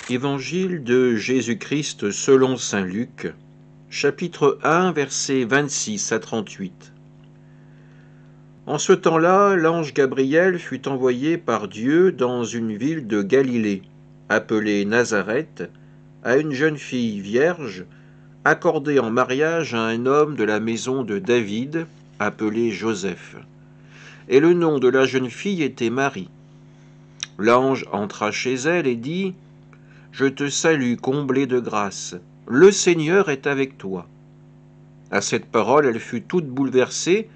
Évangile de Jésus-Christ selon saint Luc, chapitre 1, versets 26 à 38. En ce temps-là, l'ange Gabriel fut envoyé par Dieu dans une ville de Galilée, appelée Nazareth, à une jeune fille vierge, accordée en mariage à un homme de la maison de David, appelé Joseph. Et le nom de la jeune fille était Marie. L'ange entra chez elle et dit : « Je te salue, comblée de grâce, le Seigneur est avec toi. » À cette parole, elle fut toute bouleversée,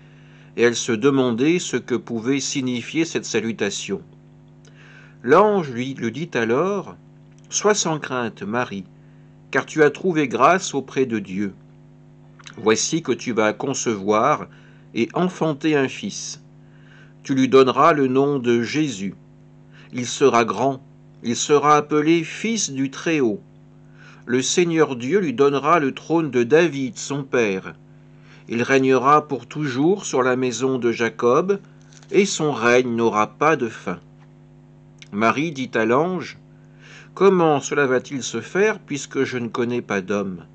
et elle se demandait ce que pouvait signifier cette salutation. L'ange lui dit alors : « Sois sans crainte, Marie, car tu as trouvé grâce auprès de Dieu. Voici que tu vas concevoir et enfanter un fils. Tu lui donneras le nom de Jésus. Il sera grand, il sera appelé Fils du Très-Haut. Le Seigneur Dieu lui donnera le trône de David, son père. Il régnera pour toujours sur la maison de Jacob, et son règne n'aura pas de fin. » Marie dit à l'ange : « Comment cela va-t-il se faire, puisque je ne connais pas d'homme ? »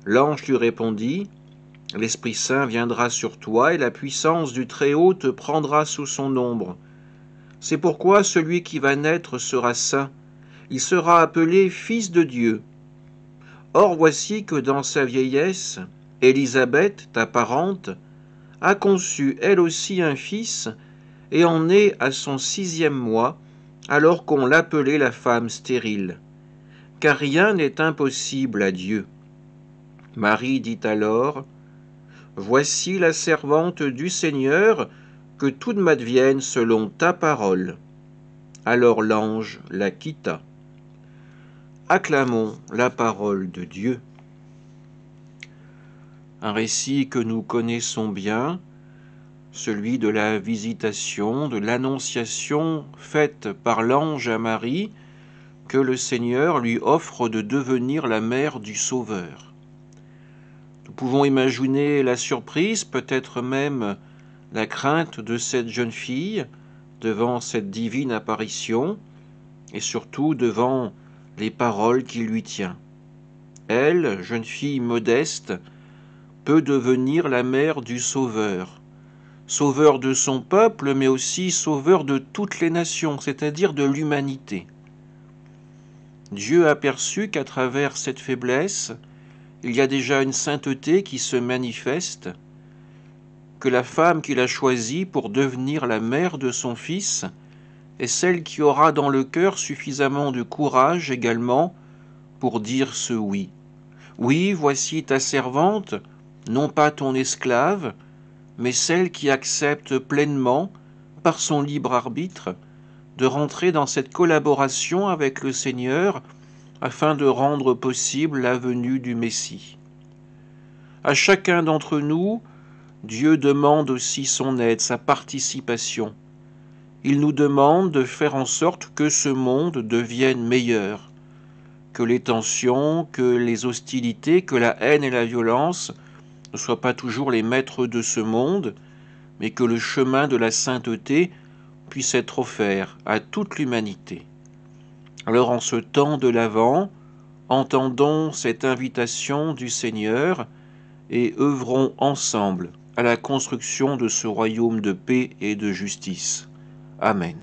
L'ange lui répondit : « L'Esprit Saint viendra sur toi, et la puissance du Très-Haut te prendra sous son ombre. C'est pourquoi celui qui va naître sera saint, il sera appelé Fils de Dieu. Or voici que dans sa vieillesse, Élisabeth, ta parente, a conçu elle aussi un fils, et en est à son 6e mois, alors qu'on l'appelait la femme stérile. Car rien n'est impossible à Dieu. » Marie dit alors : « Voici la servante du Seigneur, que tout m'advienne selon ta parole. » Alors l'ange la quitta. Acclamons la parole de Dieu. Un récit que nous connaissons bien, celui de la visitation, de l'annonciation faite par l'ange à Marie, que le Seigneur lui offre de devenir la mère du Sauveur. Nous pouvons imaginer la surprise, peut-être même la crainte de cette jeune fille devant cette divine apparition, et surtout devant les paroles qu'il lui tient. Elle, jeune fille modeste, peut devenir la mère du Sauveur, sauveur de son peuple, mais aussi sauveur de toutes les nations, c'est-à-dire de l'humanité. Dieu a perçu qu'à travers cette faiblesse, il y a déjà une sainteté qui se manifeste, que la femme qu'il a choisie pour devenir la mère de son Fils est celle qui aura dans le cœur suffisamment de courage également pour dire ce oui. Oui, voici ta servante, non pas ton esclave, mais celle qui accepte pleinement, par son libre arbitre, de rentrer dans cette collaboration avec le Seigneur afin de rendre possible la venue du Messie. À chacun d'entre nous, Dieu demande aussi son aide, sa participation. Il nous demande de faire en sorte que ce monde devienne meilleur, que les tensions, que les hostilités, que la haine et la violence ne soient pas toujours les maîtres de ce monde, mais que le chemin de la sainteté puisse être offert à toute l'humanité. Alors en ce temps de l'Avent, entendons cette invitation du Seigneur et œuvrons ensemble à la construction de ce royaume de paix et de justice. Amen.